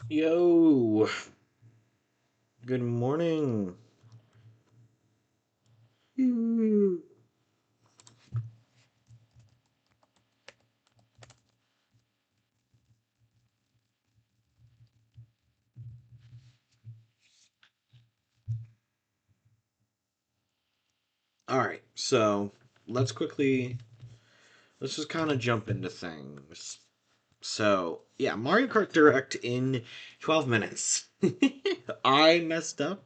Yo, good morning. Mm. All right, so let's quickly let's just kind of jump into things. So, yeah, Mario Kart Direct in 12 minutes. I messed up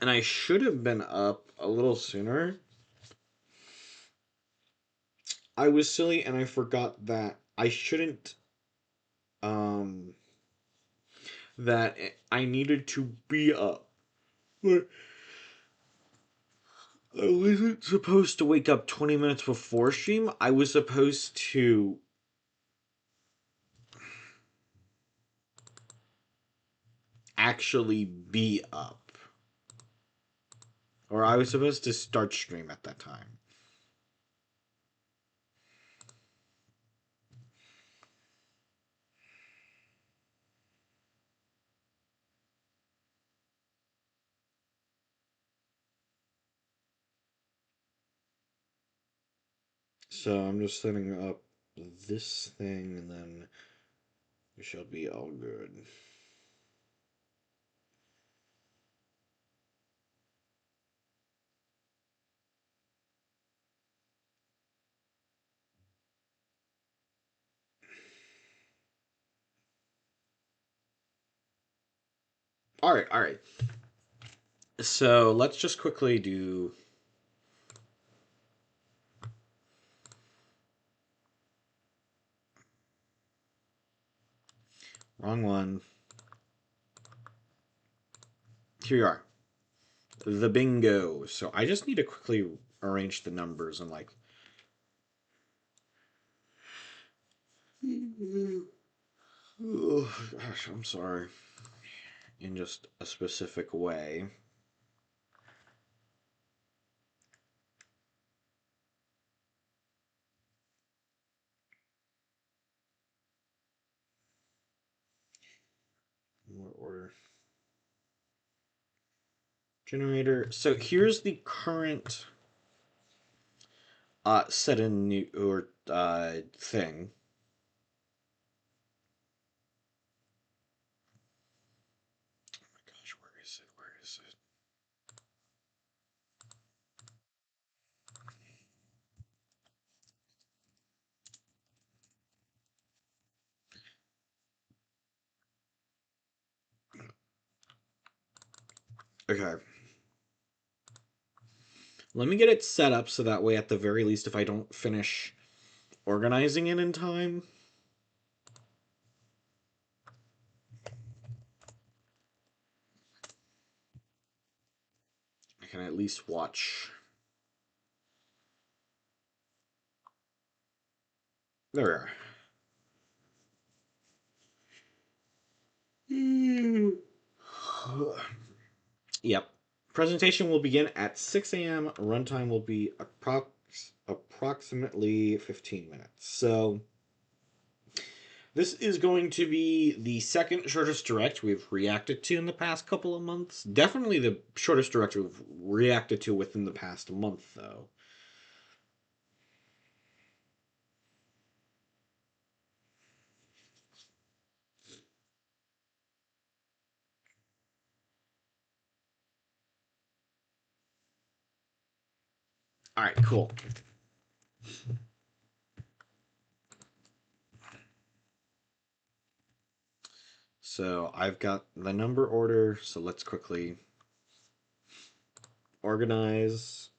and I should have been up a little sooner. I was silly and I forgot that I shouldn't um that I needed to be up. I wasn't supposed to wake up 20 minutes before stream. I was supposed to actually be up. Or I was supposed to start stream at that time. So I'm just setting up this thing and then we shall be all good. Alright, alright. So let's just quickly do. Wrong one. Here you are. The bingo. So I just need to quickly arrange the numbers and like. Oh, gosh, I'm sorry. In just a specific way. What order? Generator. So here's the current set in new or thing. Oh my gosh, where is it? Where is it? Okay. Let me get it set up so that way at the very least if I don't finish organizing it in time, I can at least watch. There we are. Yep. Presentation will begin at 6 a.m. Runtime will be approximately 15 minutes. So this is going to be the second shortest direct we've reacted to in the past couple of months. Definitely the shortest direct we've reacted to within the past month, though. All right, cool. So I've got the number order, so let's quickly organize.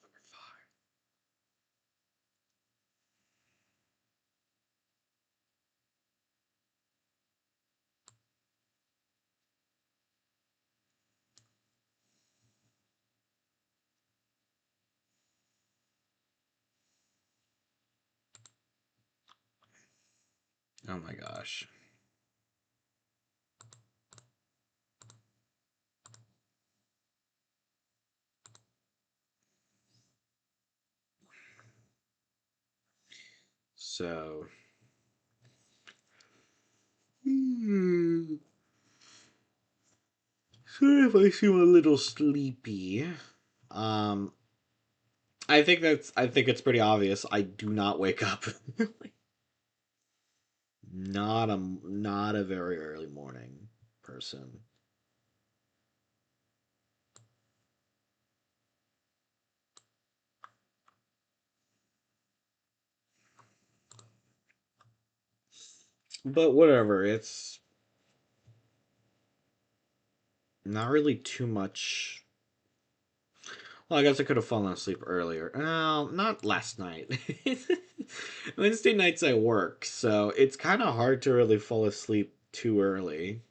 Number five. Oh my gosh. So, sorry if I seem a little sleepy. Um, I think it's pretty obvious. I do not wake up. Not a very early morning person. But whatever, it's not really too much. Well, I guess I could have fallen asleep earlier. No, not last night. Wednesday nights I work, so it's kind of hard to really fall asleep too early.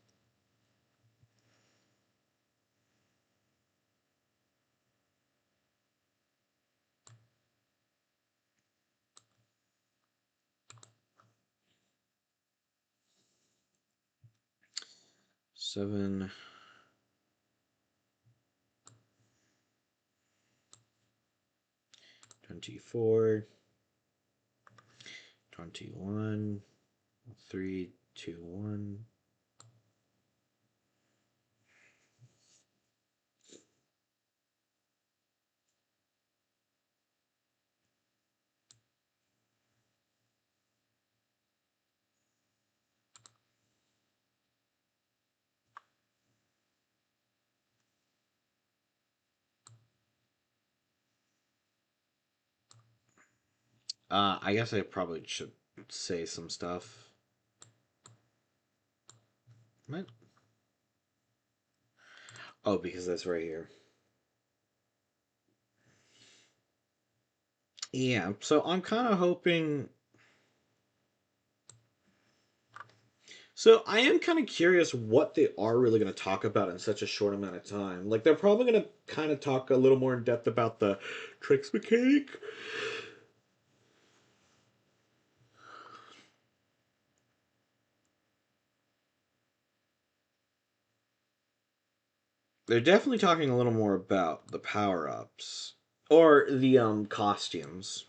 7, 24, 21, 3, 2, 1. I guess I probably should say some stuff. What? Oh, because that's right here. Yeah, so I'm kind of hoping. So I am kind of curious what they are really going to talk about in such a short amount of time. Like they're probably going to kind of talk a little more in depth about the tricks mechanic. They're definitely talking a little more about the power ups or the costumes.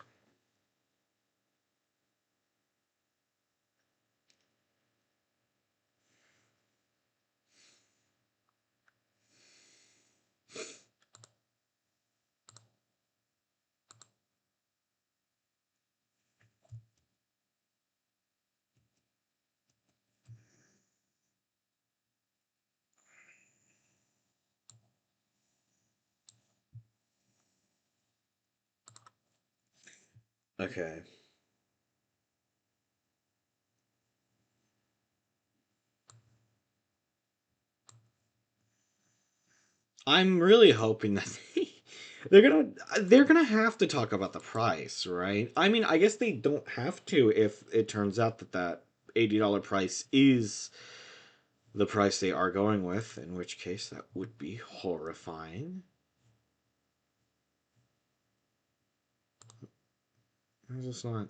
Okay. I'm really hoping that they're gonna have to talk about the price, right? I mean, I guess they don't have to if it turns out that that $80 price is the price they are going with, in which case that would be horrifying. It's just not.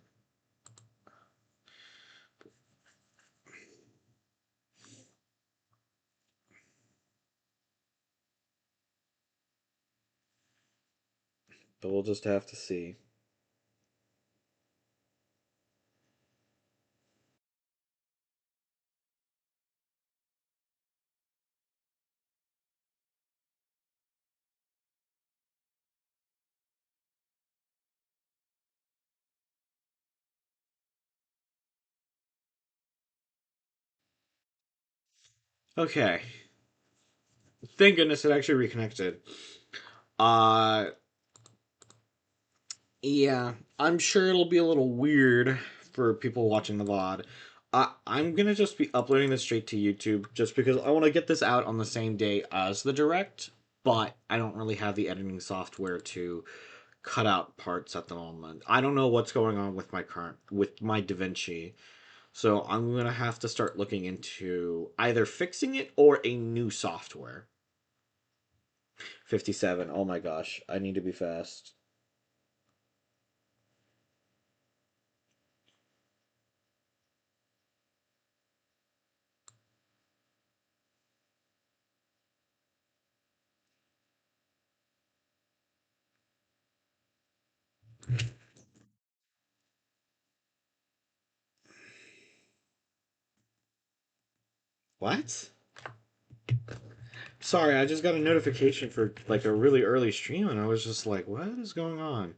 But we'll just have to see. Okay. Thank goodness it actually reconnected. Uh yeah, I'm sure it'll be a little weird for people watching the VOD. I'm gonna just be uploading this straight to YouTube just because I want to get this out on the same day as the direct, but I don't really have the editing software to cut out parts at the moment. I don't know what's going on with my DaVinci, so I'm gonna have to start looking into either fixing it or a new software. 57. Oh my gosh, I need to be fast. What? Sorry, I just got a notification for like a really early stream, and I was just like, what is going on?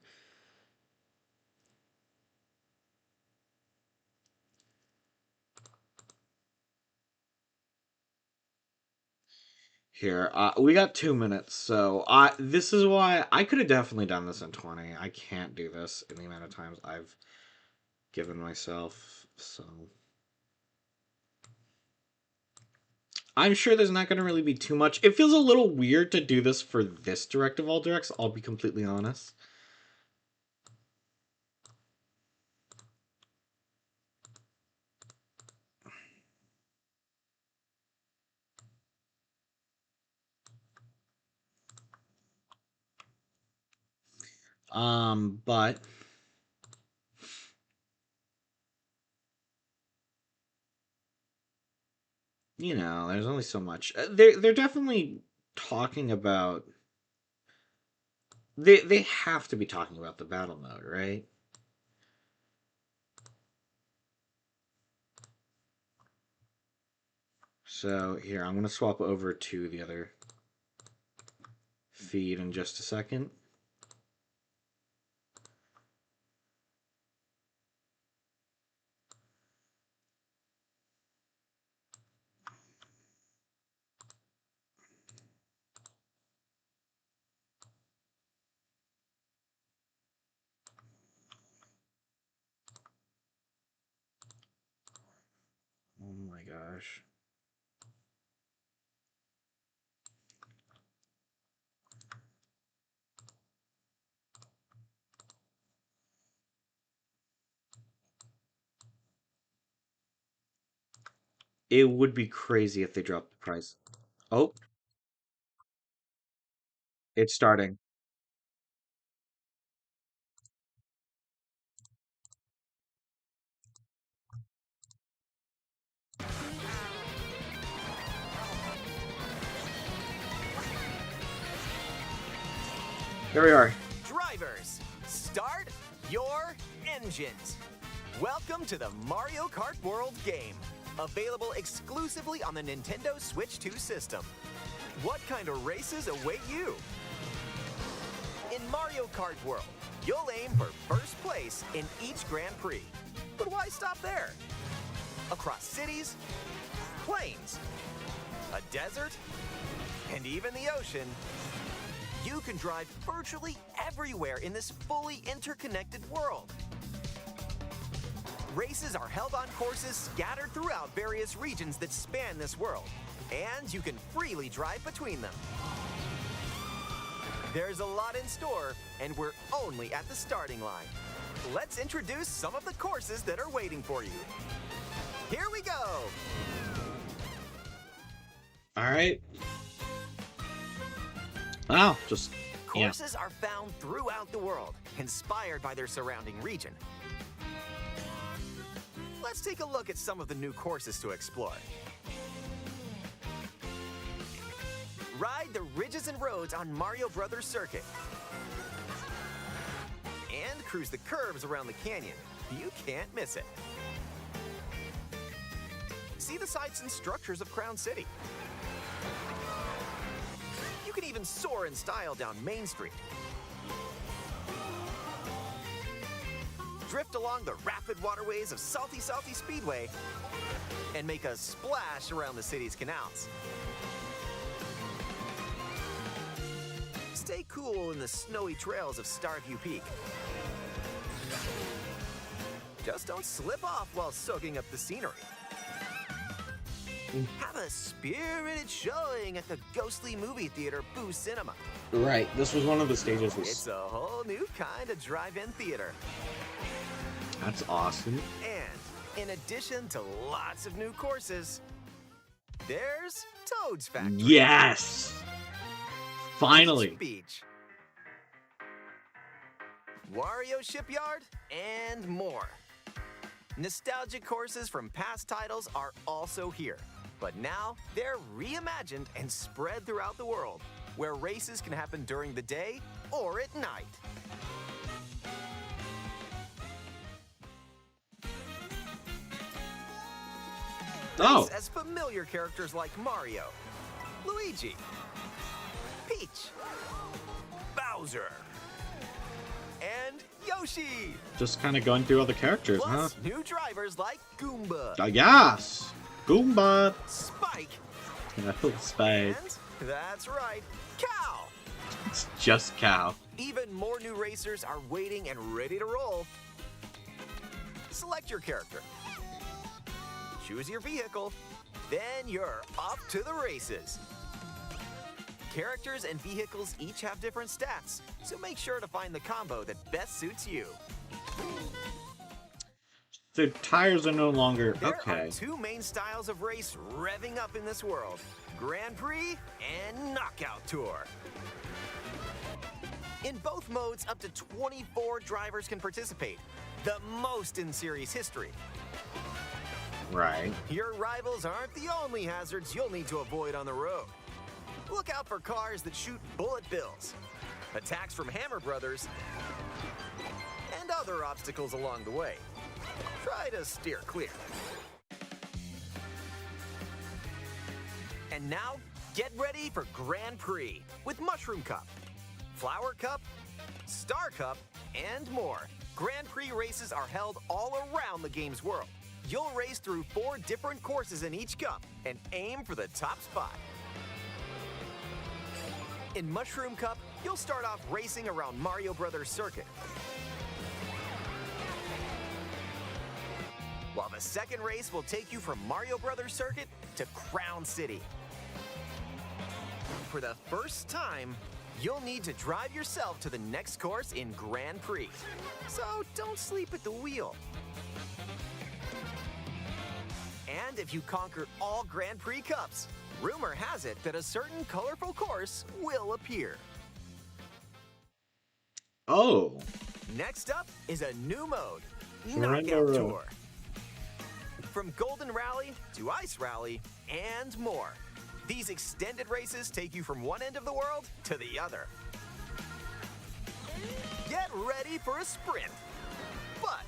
Here, we got 2 minutes, so this is why I could have definitely done this in 20. I can't do this in the amount of times I've given myself, so I'm sure there's not going to really be too much. It feels a little weird to do this for this direct of all directs, I'll be completely honest. But there's only so much. They're definitely talking about. They have to be talking about the battle mode, right? So here, I'm gonna swap over to the other feed in just a second. Oh my gosh. It would be crazy if they dropped the price. Oh, it's starting. Here we are. Drivers, start your engines. Welcome to the Mario Kart World game, available exclusively on the Nintendo Switch 2 system. What kind of races await you? In Mario Kart World, you'll aim for first place in each Grand Prix. But why stop there? Across cities, plains, a desert, and even the ocean, you can drive virtually everywhere in this fully interconnected world. Races are held on courses scattered throughout various regions that span this world, and you can freely drive between them. There's a lot in store, and we're only at the starting line. Let's introduce some of the courses that are waiting for you. Here we go! All right. Wow, just Courses are found throughout the world, inspired by their surrounding region. Let's take a look at some of the new courses to explore. Ride the ridges and roads on Mario Brothers Circuit. And cruise the curves around the canyon. You can't miss it. See the sights and structures of Crown City. You can even soar in style down Main Street. Drift along the rapid waterways of Salty Speedway and make a splash around the city's canals. Stay cool in the snowy trails of Starview Peak. Just don't slip off while soaking up the scenery. Have a spirited showing at the ghostly movie theater Boo Cinema. right. This was one of the stages. It's a whole new kind of drive-in theater. That's awesome. And in addition to lots of new courses, there's Toad's Factory. Yes. Finally. Beach, Wario Shipyard, and more. Nostalgic courses from past titles are also here, but now they're reimagined and spread throughout the world, where races can happen during the day or at night. Oh. as familiar characters like Mario, Luigi, Peach, Bowser, and Yoshi. Just kind of going through all the characters, Plus, new drivers like Goomba, Yes! Goomba! Spike, Spike. and that's right, Cow. It's just Cow. Even more new racers are waiting and ready to roll. Select your character. Choose your vehicle. Then you're off to the races. Characters and vehicles each have different stats, so make sure to find the combo that best suits you. The tires are no longer... There Okay. are two main styles of race revving up in this world: Grand Prix and Knockout Tour. In both modes, up to 24 drivers can participate, the most in series history. Right. Your rivals aren't the only hazards you'll need to avoid on the road. Look out for cars that shoot bullet bills, attacks from Hammer Brothers, and other obstacles along the way. Try to steer clear. And now, get ready for Grand Prix with Mushroom Cup, Flower Cup, Star Cup, and more. Grand Prix races are held all around the game's world. You'll race through 4 different courses in each cup and aim for the top spot. In Mushroom Cup, you'll start off racing around Mario Brothers Circuit, while the second race will take you from Mario Brothers Circuit to Crown City. For the first time, you'll need to drive yourself to the next course in Grand Prix. So don't sleep at the wheel. And if you conquer all Grand Prix Cups, rumor has it that a certain colorful course will appear. Oh. Next up is a new mode, Rainbow Knockout Road. Tour. From Golden Rally to Ice Rally and more. These extended races take you from one end of the world to the other. Get ready for a sprint. But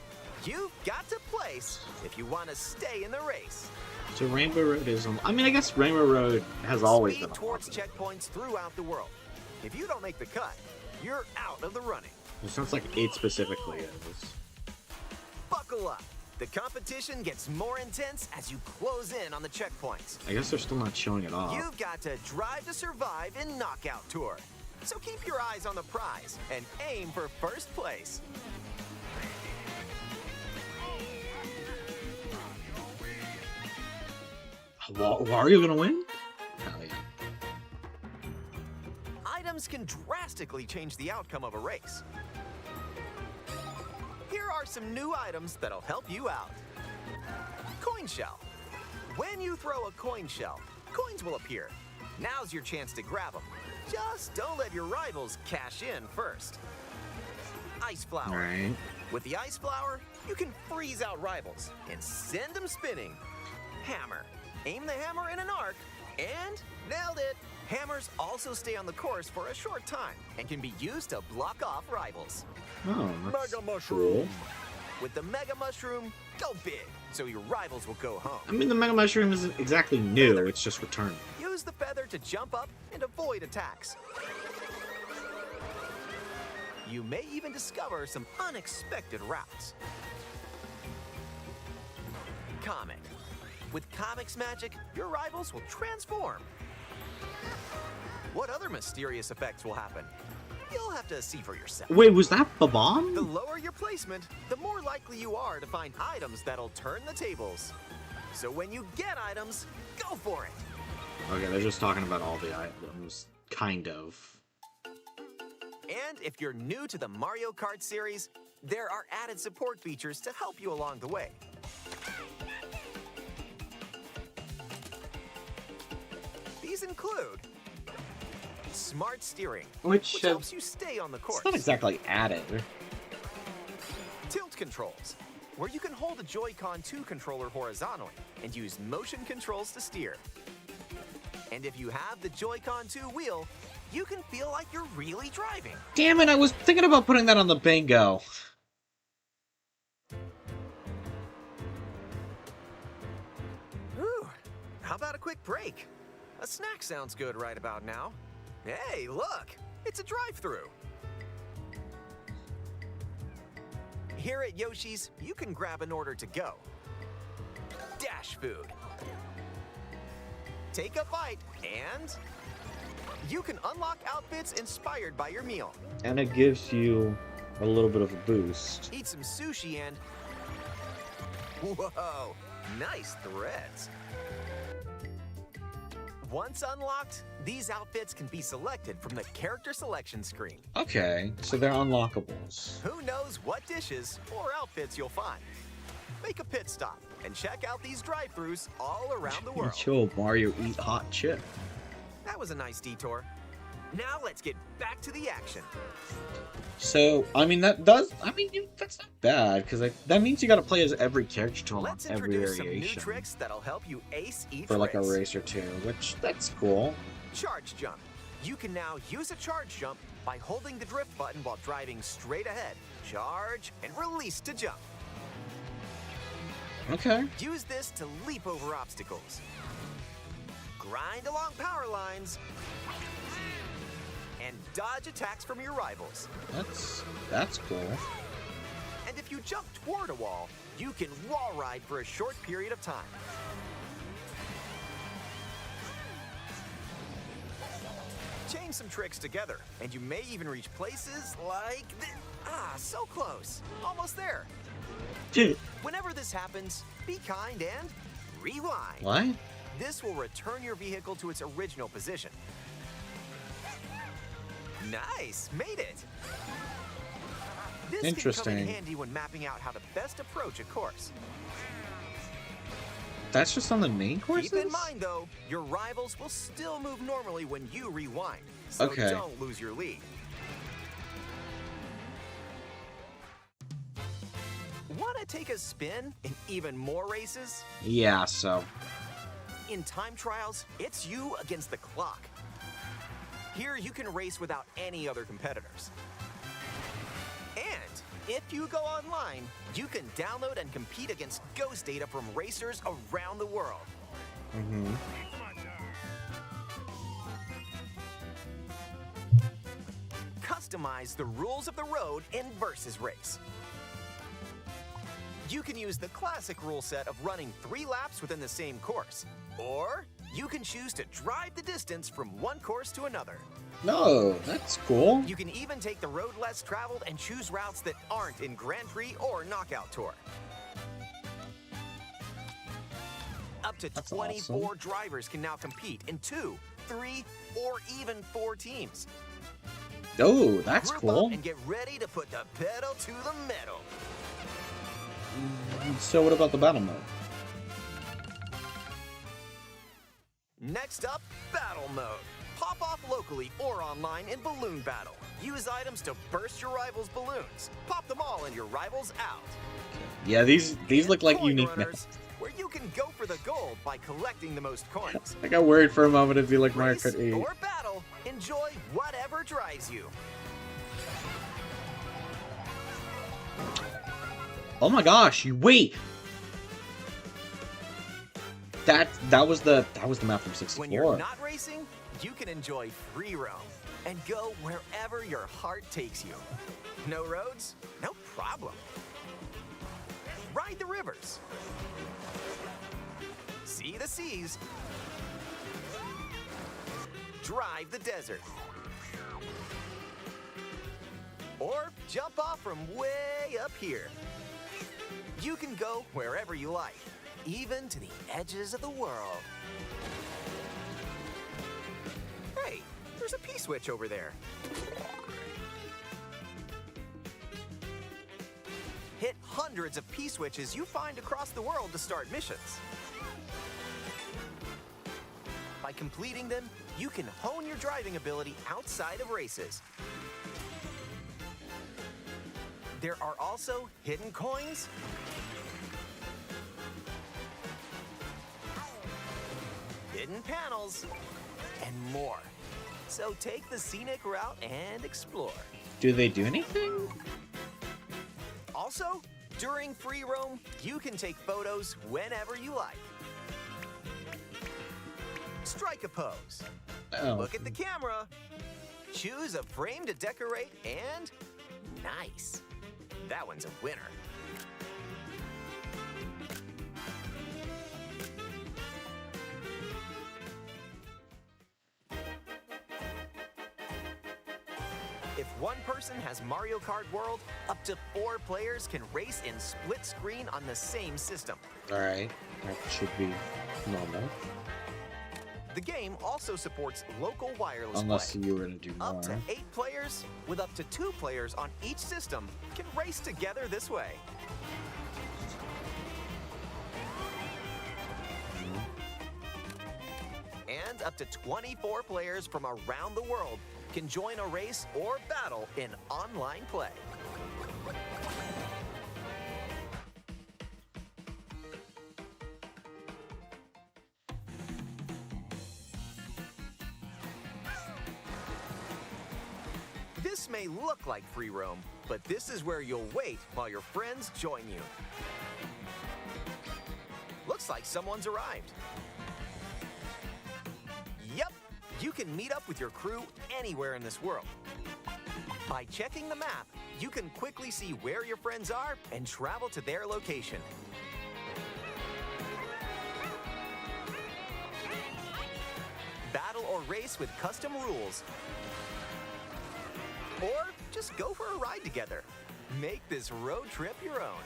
you've got to place if you want to stay in the race. So Rainbow Road is... I mean, I guess Rainbow Road has always Speed been towards awesome. checkpoints throughout the world. If you don't make the cut, you're out of the running. It sounds like 8 specifically is. Buckle up. The competition gets more intense as you close in on the checkpoints. I guess they're still not showing it off. You've got to drive to survive in Knockout Tour. So keep your eyes on the prize and aim for first place. Wario gonna win? Hell yeah. Items can drastically change the outcome of a race. Here are some new items that'll help you out. Coin shell. When you throw a coin shell, coins will appear. Now's your chance to grab them. Just don't let your rivals cash in first. Ice flower. Alright. With the ice flower, you can freeze out rivals and send them spinning. Hammer. Aim the hammer in an arc, and nailed it. Hammers also stay on the course for a short time and can be used to block off rivals. Oh, that's Mega Mushroom. cool. With the Mega Mushroom, go big, so your rivals will go home. I mean, the Mega Mushroom isn't exactly new, it's just returned. Use the feather to jump up and avoid attacks. You may even discover some unexpected routes. Comic. With Comic's magic, your rivals will transform. What other mysterious effects will happen? You'll have to see for yourself. Wait, was that the The bomb? lower your placement, the more likely you are to find items that'll turn the tables. So when you get items, go for it. Okay, they're just talking about all the items, kind of. And if you're new to the Mario Kart series, there are added support features to help you along the way. These include smart steering, Which helps you stay on the course. It's not exactly added. Tilt controls, where you can hold a Joy-Con 2 controller horizontally and use motion controls to steer. And if you have the Joy-Con 2 wheel, you can feel like you're really driving. Damn it, I was thinking about putting that on the bingo. Ooh, quick break. A snack sounds good right about now. Hey, look! It's a drive-thru. Here at Yoshi's, you can grab an order to go. Dash food. Take a bite, and you can unlock outfits inspired by your meal. And it gives you a little bit of a boost. Eat some sushi and... Whoa! Nice threads. Once unlocked, these outfits can be selected from the character selection screen. Okay, so they're unlockables. Who knows what dishes or outfits you'll find? Make a pit stop and check out these drive-thrus all around the world. Yo, Mario, eat hot chip. That was a nice detour. Now let's get back to the action. So, I mean, that's not bad, because that means you gotta play as every character to unlock Let's every introduce some new variation. tricks that'll help you ace each For like a race. race or two, which, that's cool. Charge jump. You can now use a charge jump by holding the drift button while driving straight ahead. Charge and release to jump. Okay. Use this to leap over obstacles. Grind along power lines. And dodge attacks from your rivals. That's cool. And if you jump toward a wall, you can wall ride for a short period of time. Chain some tricks together, and you may even reach places like this. Ah, so close. Almost there. Whenever this happens, be kind and rewind. What? This will return your vehicle to its original position. Nice, made it. This can come Interesting. in handy when mapping out how to best approach a course. That's just on the main courses? Keep in mind, though, your rivals will still move normally when you rewind, so Okay. don't lose your lead. Want to take a spin in even more races? Yeah, so. In time trials, it's you against the clock. Here, you can race without any other competitors. And if you go online, you can download and compete against ghost data from racers around the world. Mm-hmm. Customize the rules of the road in Versus Race. You can use the classic rule set of running 3 laps within the same course, or you can choose to drive the distance from one course to another. No, that's cool. You can even take the road less traveled and choose routes that aren't in Grand Prix or Knockout Tour. Up to That's 24 awesome. drivers can now compete in 2, 3, or even 4 teams. Oh, that's Group cool. up and get ready to put the pedal to the metal. So what about the battle mode? Next up, Battle Mode. Pop off locally or online in Balloon Battle. Use items to burst your rivals' balloons. Pop them all and your rivals out. Yeah, these look like Coin unique runners, maps. where you can go for the gold by collecting the most coins. I got worried for a moment it'd be like Mario Race Kart 8. or battle, enjoy whatever drives you. Oh my gosh, you wait! That was the map from 64. When you're not racing, you can enjoy free roam and go wherever your heart takes you. No roads? No problem. Ride the rivers. See the seas. Drive the desert. Or jump off from way up here. You can go wherever you like, even to the edges of the world. Hey, there's a P-switch over there. Hit hundreds of P-switches you find across the world to start missions. By completing them, you can hone your driving ability outside of races. There are also hidden coins, hidden panels, and more. So take the scenic route and explore. Do they do anything? Also, during free roam, you can take photos whenever you like. Strike a pose. Oh. Look at the camera. Choose a frame to decorate and nice. That one's a winner. If one person has Mario Kart World, up to 4 players can race in split screen on the same system. All right, that should be normal. The game also supports local wireless Unless play. you were to do more. Up to 8 players, with up to 2 players on each system, can race together this way. And up to 24 players from around the world can join a race or battle in online play. This may look like free roam, but this is where you'll wait while your friends join you. Looks like someone's arrived. Yep, you can meet up with your crew anywhere in this world. By checking the map, you can quickly see where your friends are and travel to their location. Battle or race with custom rules. Or just go for a ride together. Make this road trip your own.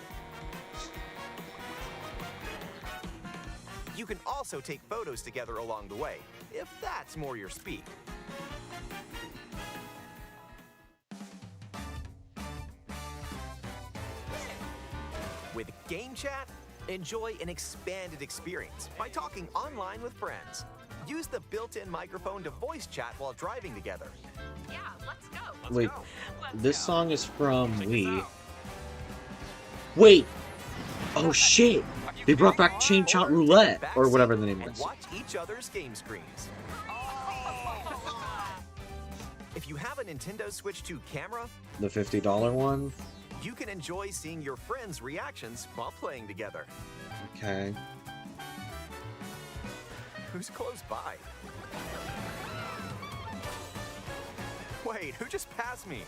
You can also take photos together along the way, if that's more your speed. With Game Chat, enjoy an expanded experience by talking online with friends. Use the built-in microphone to voice chat while driving together. Yeah, let's go. Wait, this song is from Check Wii. this out. Wait! Oh shit! They brought back Chain Shot Roulette, or whatever the name And is. watch each other's game screens. If you have a Nintendo Switch 2 camera, The $50 one? you can enjoy seeing your friends' reactions while playing together. Okay. Who's close by? Wait, who just passed me?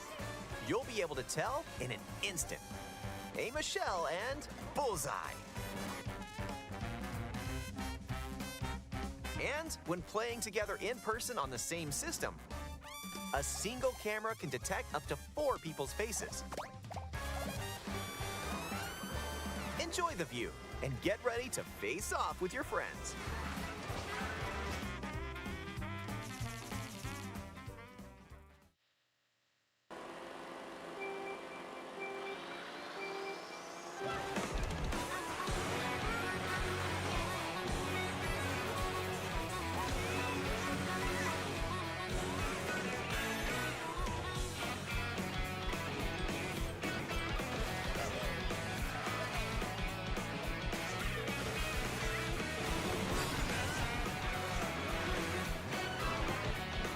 You'll be able to tell in an instant. Aim a shell and bullseye. And when playing together in person on the same system, a single camera can detect up to 4 people's faces. Enjoy the view and get ready to face off with your friends.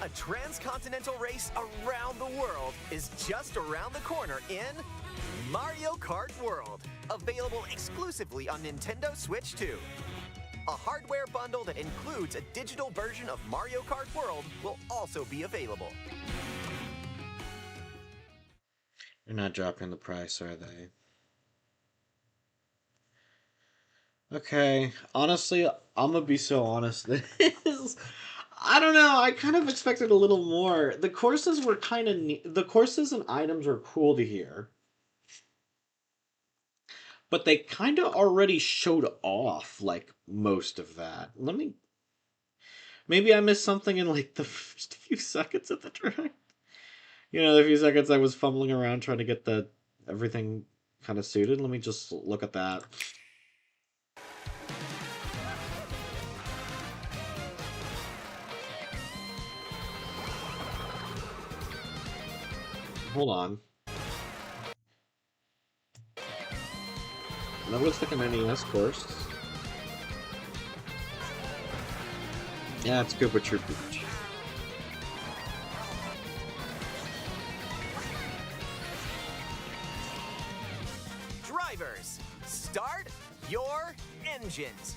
A transcontinental race around the world is just around the corner in Mario Kart World, available exclusively on Nintendo Switch 2. A hardware bundle that includes a digital version of Mario Kart World will also be available. They're not dropping the price, are they? Okay, honestly, I'm gonna be so honest. I don't know. I kind of expected a little more. The courses were kind of the courses and items were cool to hear, but they kind of already showed off like most of that. Maybe I missed something in like the first few seconds of the direct. You know, the few seconds I was fumbling around trying to get everything kind of suited. Let me just look at that. Hold on. That looks like an NES course. Yeah, it's good with Troop Beach. Drivers, start your engines.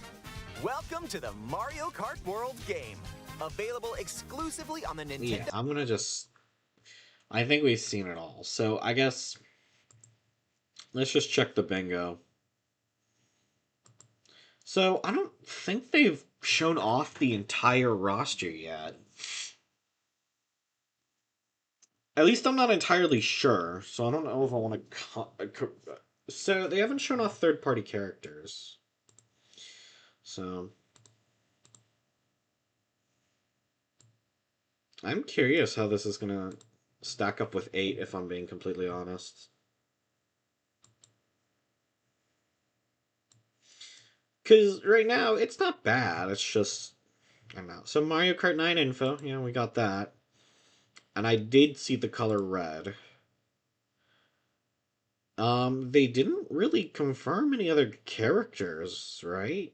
Welcome to the Mario Kart World game. Available exclusively on the Nintendo. Yeah, I'm gonna just... I think we've seen it all. So I guess... Let's just check the bingo. So I don't think they've shown off the entire roster yet. At least I'm not entirely sure, so I don't know if I want to... So they haven't shown off third-party characters. So... I'm curious how this is going to stack up with 8, if I'm being completely honest. Because right now, it's not bad. It's just... I don't know. So Mario Kart 9 info, yeah, we got that. And I did see the color red. They didn't really confirm any other characters, right?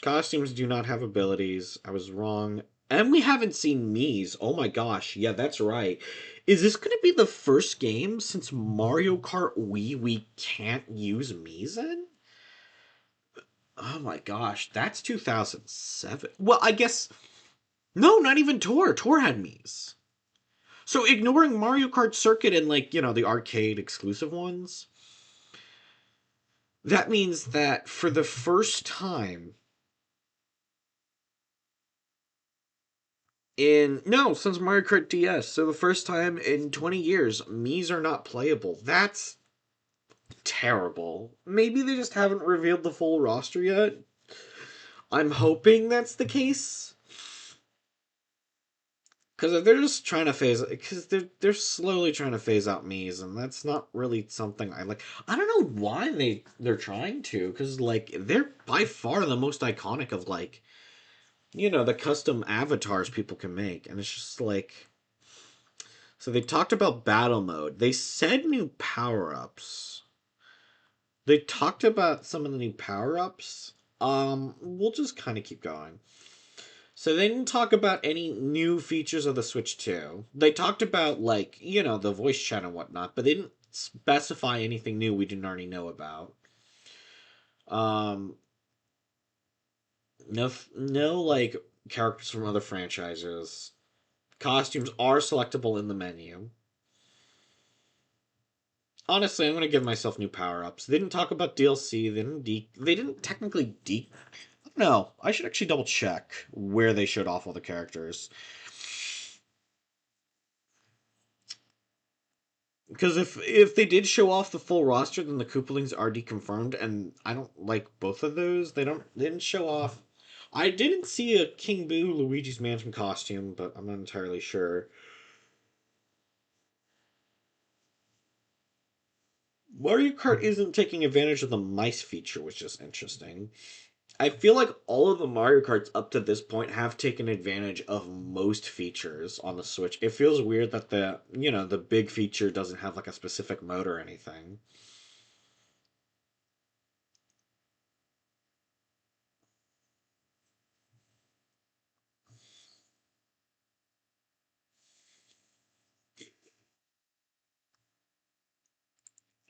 Costumes do not have abilities. I was wrong. And we haven't seen Miis. Oh my gosh. Yeah, that's right. Is this going to be the first game since Mario Kart Wii we can't use Miis in? Oh my gosh. That's 2007. Well, I guess... No, not even Tour. Tour had Miis. So ignoring Mario Kart Circuit and, like, the arcade exclusive ones, that means that for the first time since Mario Kart DS, so the first time in 20 years, Miis are not playable. That's terrible. Maybe they just haven't revealed the full roster yet. I'm hoping that's the case. Because if they're just trying to they're slowly trying to phase out Miis, and that's not really something I like. I don't know why they're trying to, because like they're by far the most iconic of like, the custom avatars people can make, and it's just like. So they talked about battle mode. They said new power ups. They talked about some of the new power ups. We'll just kind of keep going. So they didn't talk about any new features of the Switch 2. They talked about, like, the voice chat and whatnot, but they didn't specify anything new we didn't already know about. No, like, characters from other franchises. Costumes are selectable in the menu. Honestly, I'm gonna give myself new power-ups. They didn't talk about DLC. They didn't technically No, I should actually double check where they showed off all the characters. Because if they did show off the full roster, then the Koopalings are deconfirmed, and I don't like both of those. They didn't show off. I didn't see a King Boo Luigi's Mansion costume, but I'm not entirely sure. Mario Kart isn't taking advantage of the mice feature, which is interesting. I feel like all of the Mario Karts up to this point have taken advantage of most features on the Switch. It feels weird that the big feature doesn't have like a specific mode or anything.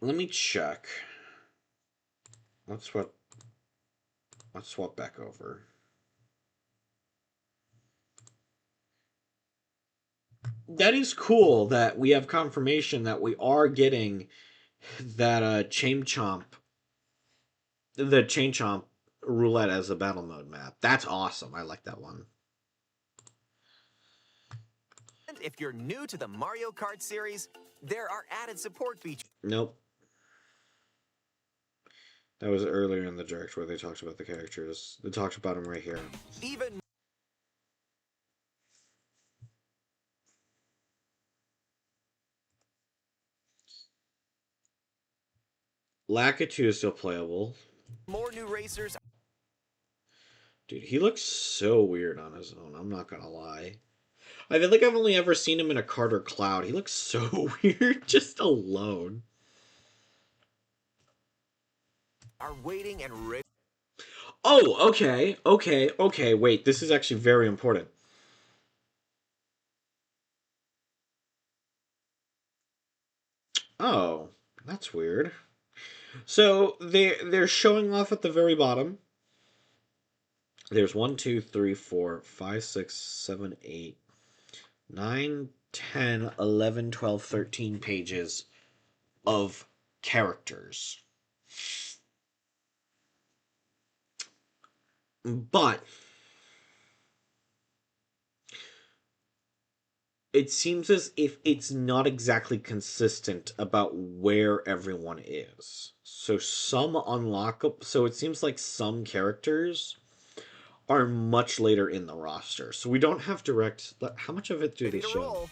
Let me check. Let's swap back over. That is cool that we have confirmation that we are getting that Chain Chomp roulette as a battle mode map. That's awesome. I like that one. If you're new to the Mario Kart series, there are added support features. Nope. That was earlier in the direct where they talked about the characters. They talked about them right here. Even Lakitu is still playable. more new racers. Dude, he looks so weird on his own. I'm not gonna lie. I feel like I've only ever seen him in a Carter Cloud. He looks so weird just alone. Are waiting and ready. Oh, okay. Wait, this is actually very important. Oh, that's weird. So they're showing off at the very bottom. There's 1, 2, 3, 4, 5, 6, 7, 8, 9, 10, 11, 12, 13 pages of characters. But it seems as if it's not exactly consistent about where everyone is. So some unlockable. So it seems like some characters are much later in the roster. So we don't have direct. How much of it do Ready they to show? roll.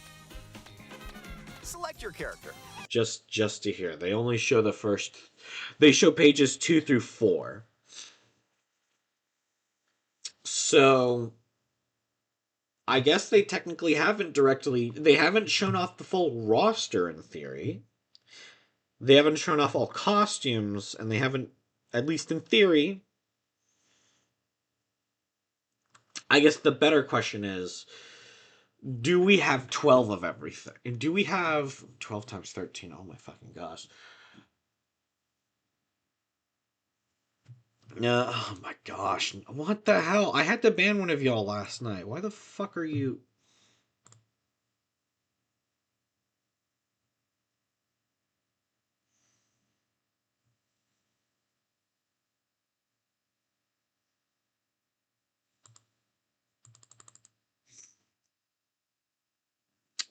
Select your character. Just to hear. They only show the first. They show pages 2 through 4. So I guess they technically haven't directly. They haven't shown off the full roster in theory. They haven't shown off all costumes, and they haven't, at least in theory. I guess the better question is, do we have 12 of everything? And do we have 12 times 13? Oh my fucking gosh. No, oh my gosh. What the hell? I had to ban one of y'all last night. Why the fuck are you...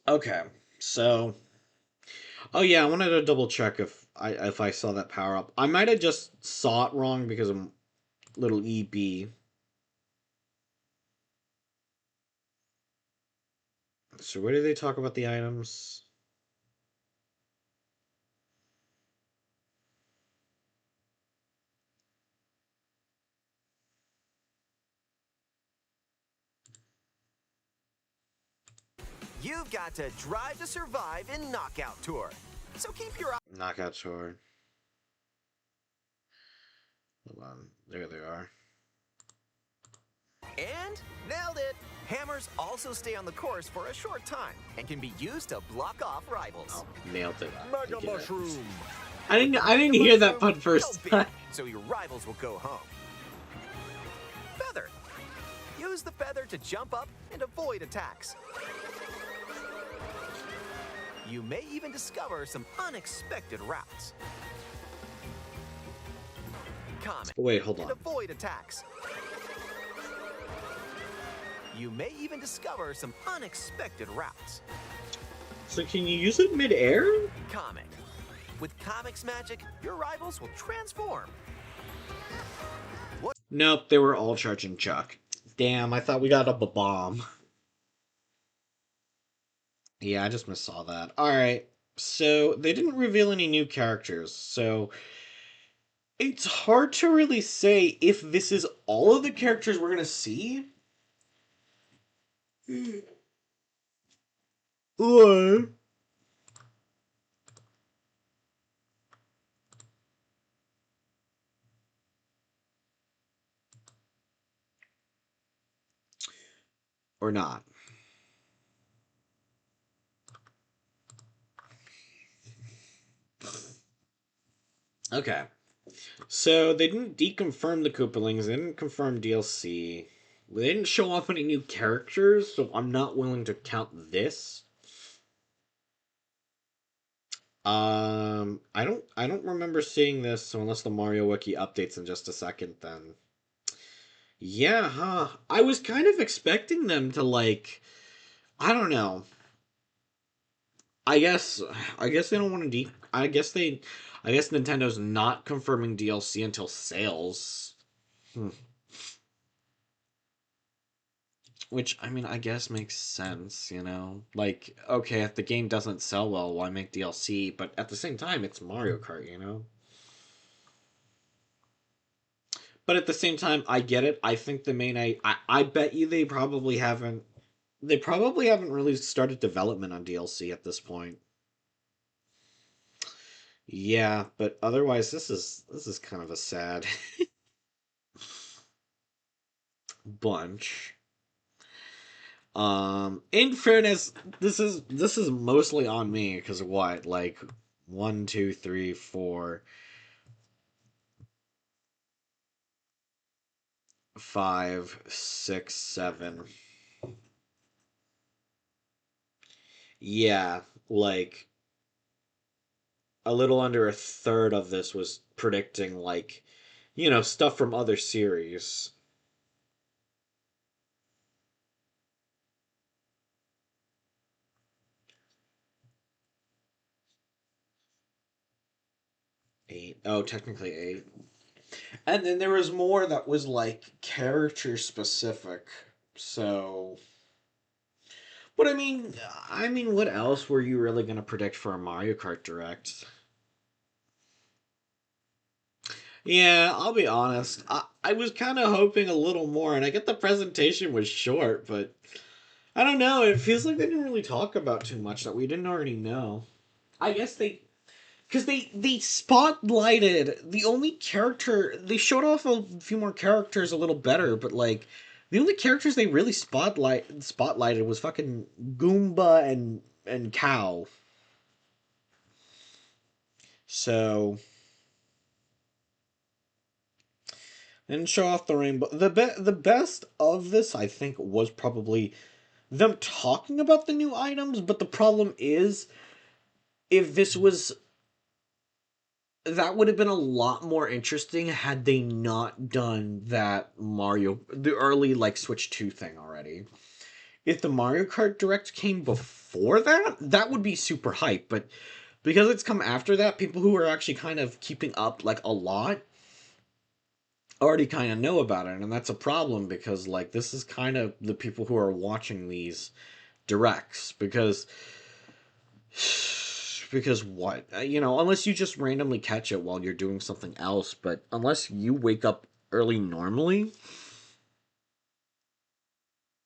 Okay, so... Oh yeah, I wanted to double check if I saw that power up. I might have just saw it wrong because I'm little EB. So where do they talk about the items? You've got to drive to survive in Knockout Tour. So keep your eye. Knockout sword. Hold on. There they are. And nailed it. Hammers also stay on the course for a short time and can be used to block off rivals. Oh, nailed it. Mega Mushroom. I didn't hear that pun first Go time. big, so your rivals will go home. Feather. Use the feather to jump up and avoid attacks. You may even discover some unexpected routes. Comet. Wait, hold And on. avoid attacks. You may even discover some unexpected routes. So can you use it mid-air? Comic. With Comic's magic, your rivals will transform. What? Nope, they were all charging Chuck. Damn, I thought we got up a bomb. Yeah, I just missaw that. Alright, so they didn't reveal any new characters, so it's hard to really say if this is all of the characters we're gonna see. Or not. Okay. So they didn't deconfirm the Koopalings, they didn't confirm DLC. They didn't show off any new characters, so I'm not willing to count this. I don't remember seeing this, so unless the Mario Wiki updates in just a second, then yeah, huh. I was kind of expecting them to like I don't know. I guess I guess they don't want to I guess Nintendo's not confirming DLC until sales. Hmm. Which, I mean, I guess makes sense, you know? Like, okay, if the game doesn't sell well, why make DLC? But at the same time, it's Mario Kart, you know? But at the same time, I get it. I think the main I bet you they probably haven't really started development on DLC at this point. Yeah, but otherwise this is kind of a sad bunch. In fairness, this is mostly on me because what? Like 1, 2, 3, 4, 5, 6, 7. Yeah, like a little under a third of this was predicting like, stuff from other series. 8. Oh, technically 8. And then there was more that was like character specific. So, but I mean, what else were you really gonna predict for a Mario Kart Direct? Yeah, I'll be honest. I was kind of hoping a little more, and I get the presentation was short, but I don't know. It feels like they didn't really talk about too much that we didn't already know. I guess because they spotlighted the only character they showed off a few more characters a little better, but like the only characters they really spotlighted was fucking Goomba and Cow. So and show off the rainbow. The best of this I think was probably them talking about the new items, but the problem is if this was that would have been a lot more interesting had they not done that the early like Switch 2 thing already. If the Mario Kart Direct came before that, that would be super hype, but because it's come after that, people who are actually kind of keeping up like a lot already kind of know about it, and that's a problem because like this is kind of the people who are watching these directs because what? Unless you just randomly catch it while you're doing something else, but unless you wake up early normally,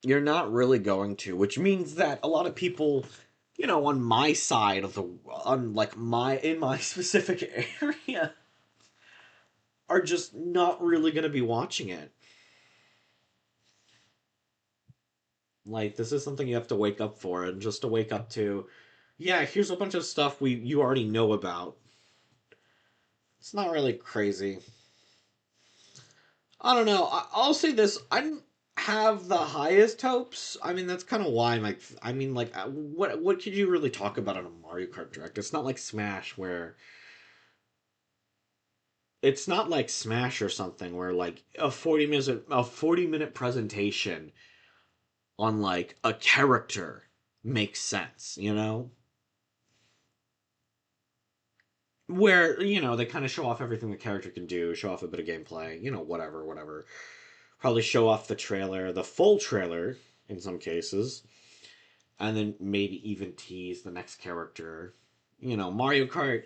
you're not really going to, which means that a lot of people, on my side of the on like my in my specific area are just not really going to be watching it. Like this is something you have to wake up for and just to wake up to, yeah, here's a bunch of stuff we you already know about. It's not really crazy. I don't know. I'll say this: I didn't have the highest hopes. I mean, that's kind of why. Like, I mean, like, what could you really talk about on a Mario Kart Direct? It's not like Smash or something where like a 40-minute presentation on like a character makes sense. Where they kind of show off everything the character can do, show off a bit of gameplay, whatever, whatever. Probably show off the trailer, the full trailer in some cases, and then maybe even tease the next character. Mario Kart.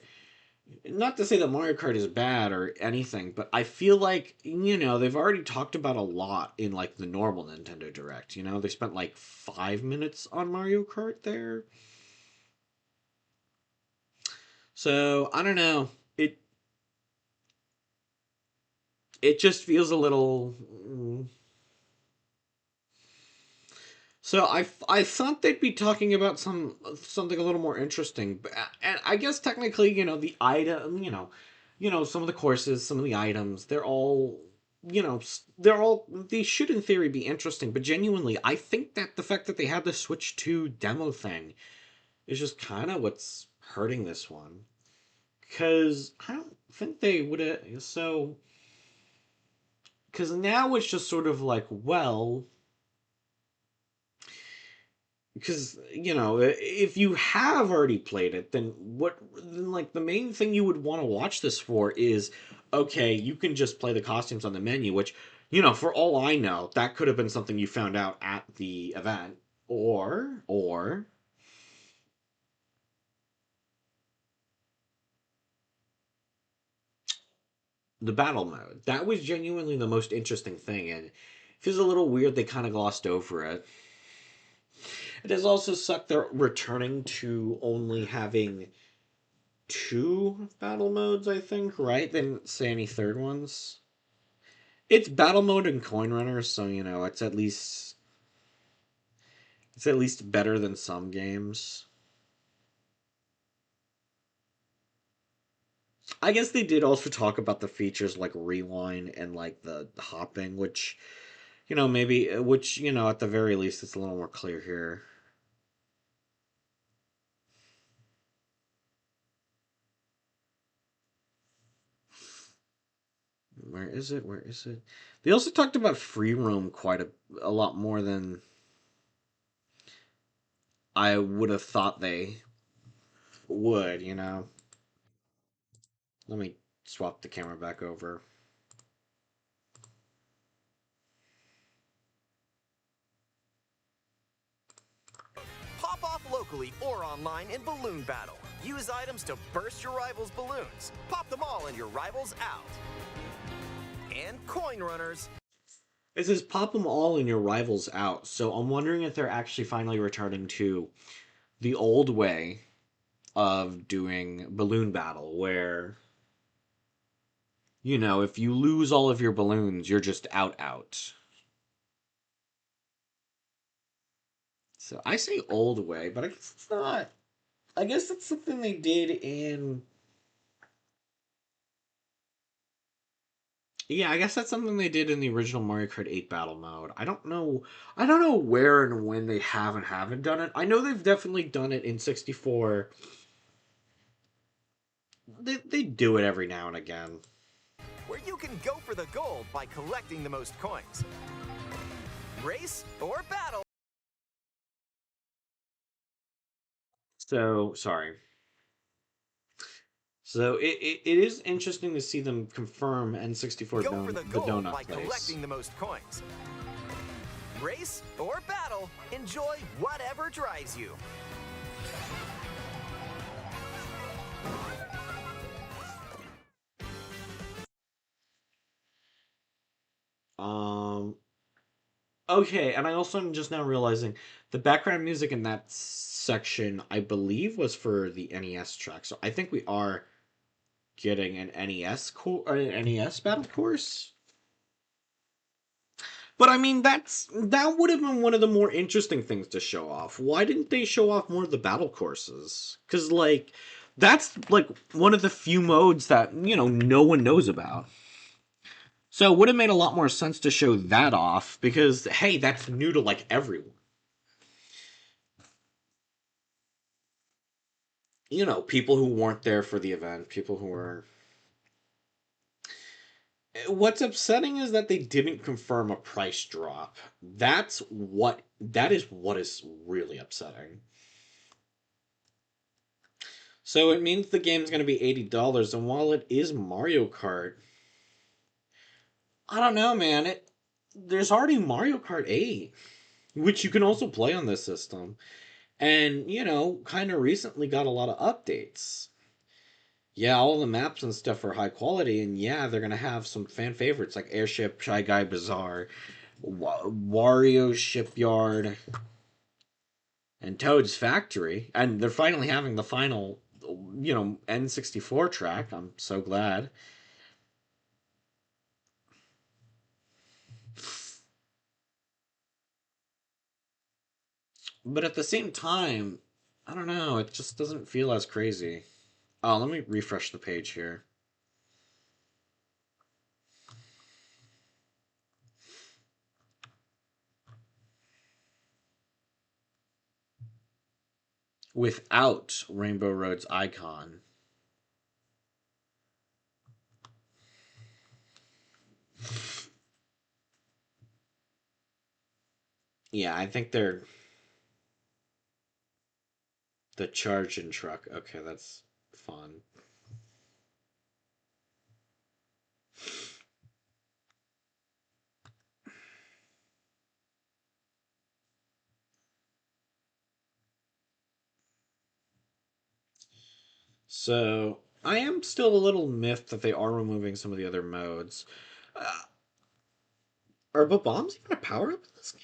Not to say that Mario Kart is bad or anything, but I feel like they've already talked about a lot in like the normal Nintendo Direct. They spent like 5 minutes on Mario Kart there, so I don't know. It just feels a little. So I thought they'd be talking about something a little more interesting, and I guess technically, the item, some of the courses, some of the items, they should in theory be interesting, but genuinely, I think that the fact that they had the Switch 2 demo thing is just kind of what's hurting this one, because I don't think they would have because now it's just sort of like, well, because if you have already played it, then like the main thing you would want to watch this for is, okay, you can just play the costumes on the menu, which for all I know that could have been something you found out at the event, or the battle mode. That was genuinely the most interesting thing, and it feels a little weird they kind of glossed over it. It does also suck they're returning to only having two battle modes, I think, right? They didn't say any third ones. It's battle mode and coin runners, so it's at least better than some games. I guess they did also talk about the features like rewind and like the hopping, which maybe which at the very least it's a little more clear here. Where is it? Where is it? They also talked about free roam quite a lot more than I would have thought they would. Let me swap the camera back over. Pop off locally or online in Balloon Battle. Use items to burst your rivals' balloons. Pop them all and your rivals out. And coin runners. It says pop them all and your rivals out. So I'm wondering if they're actually finally returning to the old way of doing balloon battle, where if you lose all of your balloons, you're just out. So I say old way, but I guess it's not. I guess that's something they did in. Yeah, I guess that's something they did in the original Mario Kart 8 battle mode. I don't know. I don't know where and when they have and haven't done it. I know they've definitely done it in 64. They do it every now and again. Where you can go for the gold by collecting the most coins. Race or battle. So sorry. So it is interesting to see them confirm N64 Go for the the gold donut by place. collecting the most coins. Race or battle, enjoy whatever drives you. Um. Okay, and I also am just now realizing the background music in that section, I believe, was for the NES track. So I think we are getting an an NES battle course. But I mean, that would have been one of the more interesting things to show off. Why didn't they show off more of the battle courses? Because like, that's like one of the few modes that no one knows about. So it would have made a lot more sense to show that off because hey, that's new to like everyone. People who weren't there for the event, people who were. What's upsetting is that they didn't confirm a price drop. That is what is really upsetting. So it means the game's going to be $80, and while it is Mario Kart, I don't know, man. There's already Mario Kart 8, which you can also play on this system, and kind of recently got a lot of updates. Yeah, all the maps and stuff are high quality, and yeah, they're gonna have some fan favorites like Airship, Shy Guy Bazaar, Wario Shipyard, and Toad's Factory, and they're finally having the final, N64 track. I'm so glad. But at the same time, I don't know, it just doesn't feel as crazy. Oh, let me refresh the page here. Without Rainbow Road's icon. Yeah, I think they're the charging truck. Okay, that's fun. So, I am still a little miffed that they are removing some of the other modes. Uh, are bombs even a power up in this game?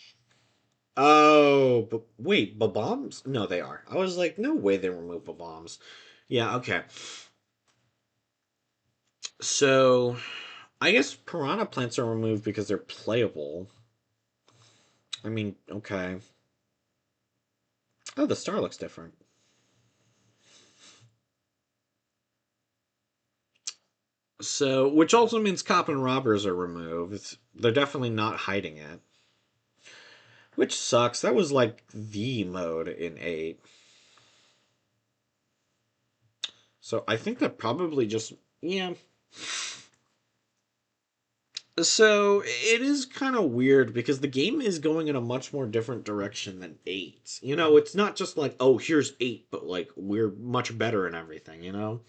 Oh, but wait, bombs? No, they are. I was like, no way they remove bombs. Yeah, okay. So, I guess piranha plants are removed because they're playable. I mean, okay. Oh, the star looks different. So, which also means cop and robbers are removed. They're definitely not hiding it. Which sucks. That was like the mode in 8. So I think that probably just, yeah. So it is kind of weird because the game is going in a much more different direction than 8. It's not just like, oh, here's 8, but like we're much better and everything.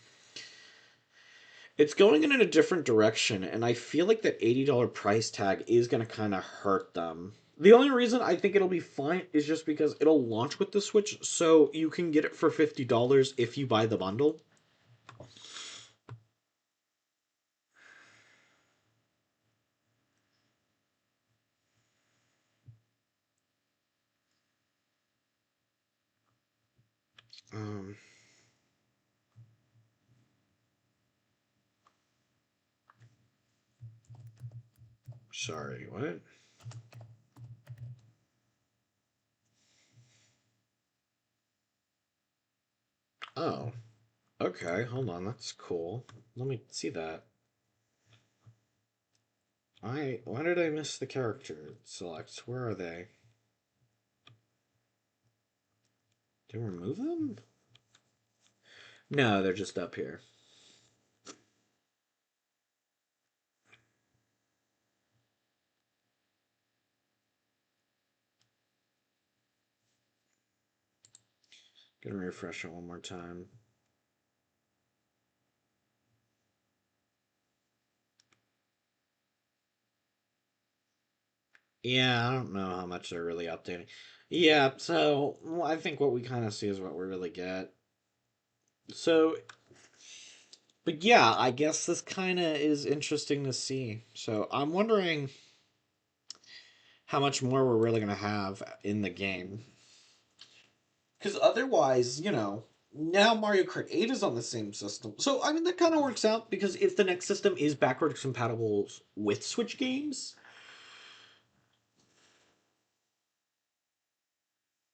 It's going in a different direction, and I feel like that $80 price tag is going to kind of hurt them. The only reason I think it'll be fine is just because it'll launch with the Switch, so you can get it for $50 if you buy the bundle. Um, Sorry, what? Oh, okay, hold on, that's cool. Let me see that. Why did I miss the character select? Where are they? Did I remove them? No, they're just up here. Gonna refresh it one more time. Yeah, I don't know how much they're really updating. Yeah, so I think what we kind of see is what we really get. So, but yeah, I guess this kind of is interesting to see. So I'm wondering how much more we're really going to have in the game. Because otherwise, now Mario Kart 8 is on the same system. So, I mean, that kind of works out because if the next system is backwards compatible with Switch games,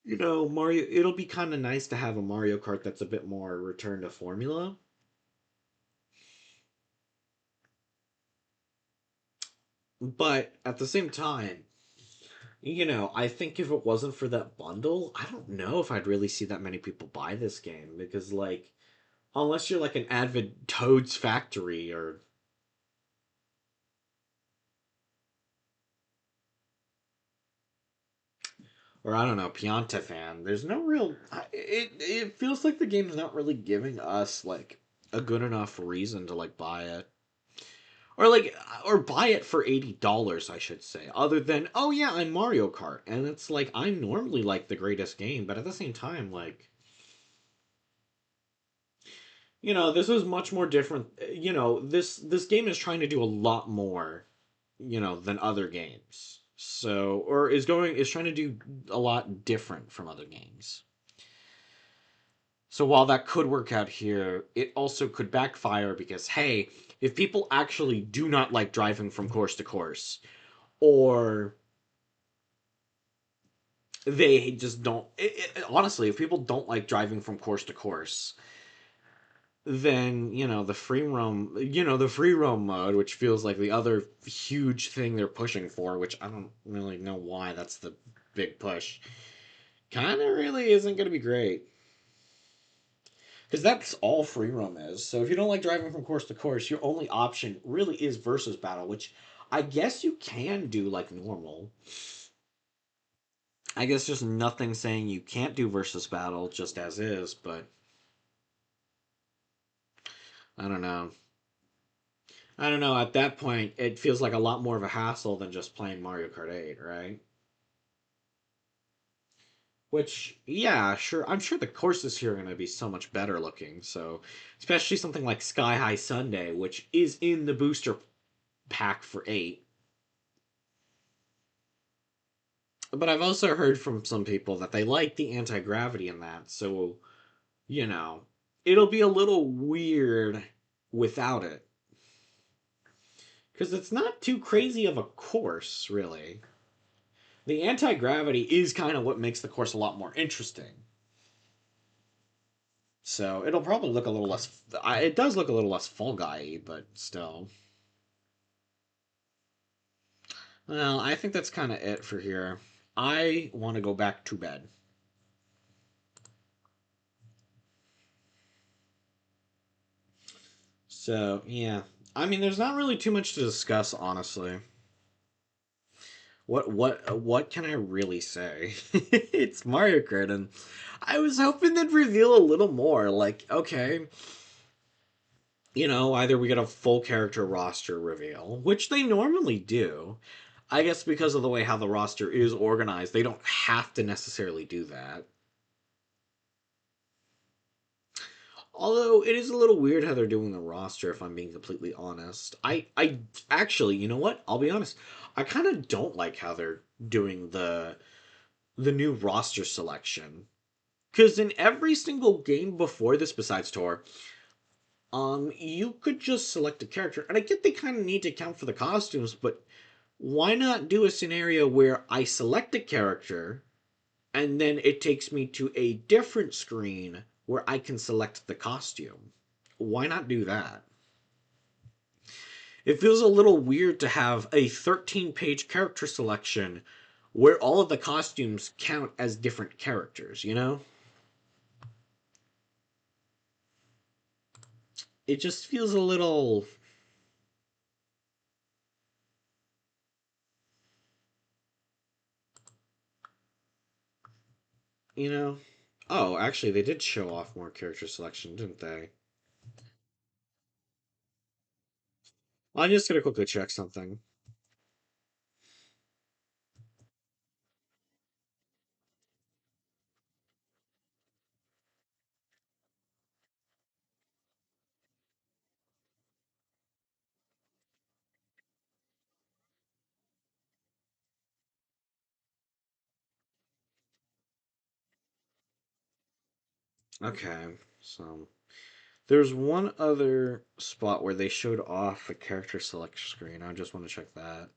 Mario, it'll be kind of nice to have a Mario Kart that's a bit more return to formula. But at the same time, I think if it wasn't for that bundle, I don't know if I'd really see that many people buy this game because, like, unless you're like an avid Toad's Factory or I don't know, Pianta fan, there's no real. It feels like the game's not really giving us like a good enough reason to like buy it. Or buy it for $80, I should say. Other than, oh yeah, I'm Mario Kart, and it's like I'm normally like the greatest game, but at the same time, like this is much more different. This game is trying to do a lot more, than other games. So, or is trying to do a lot different from other games. So while that could work out here, it also could backfire because hey, if people actually do not like driving from course to course, or they just don't honestly, if people don't like driving from course to course, then the free roam mode, which feels like the other huge thing they're pushing for, which I don't really know why that's the big push, kind of really isn't going to be great because that's all free roam is. So if you don't like driving from course to course, your only option really is versus battle, which I guess you can do like normal. I guess just nothing saying you can't do versus battle just as is, but I don't know. I don't know. At that point, it feels like a lot more of a hassle than just playing Mario Kart 8, right? Which, yeah, sure. I'm sure the courses here are going to be so much better looking. So, especially something like Sky High Sunday, which is in the booster pack for 8. But I've also heard from some people that they like the anti gravity in that. So, you know, it'll be a little weird without it. Because it's not too crazy of a course, really. The anti-gravity is kind of what makes the course a lot more interesting. So it'll probably look a little less. It does look a little less Fall Guy, but still. Well, I think that's kind of it for here. I want to go back to bed. So yeah, I mean, there's not really too much to discuss, honestly. What can I really say? It's Mario Kart, and I was hoping they'd reveal a little more. Like, okay, either we get a full character roster reveal, which they normally do. I guess because of the way how the roster is organized, they don't have to necessarily do that. Although it is a little weird how they're doing the roster, if I'm being completely honest. I actually, you know what? I'll be honest. I kind of don't like how they're doing the new roster selection. Because in every single game before this, besides Tour, you could just select a character, and I get they kind of need to account for the costumes, but why not do a scenario where I select a character, and then it takes me to a different screen where I can select the costume? Why not do that? It feels a little weird to have a 13-page character selection where all of the costumes count as different characters, you know? It just feels a little, you know? Oh, actually, they did show off more character selection, didn't they? I'm just gonna quickly check something. Okay, so there's one other spot where they showed off a character selection screen. I just want to check that.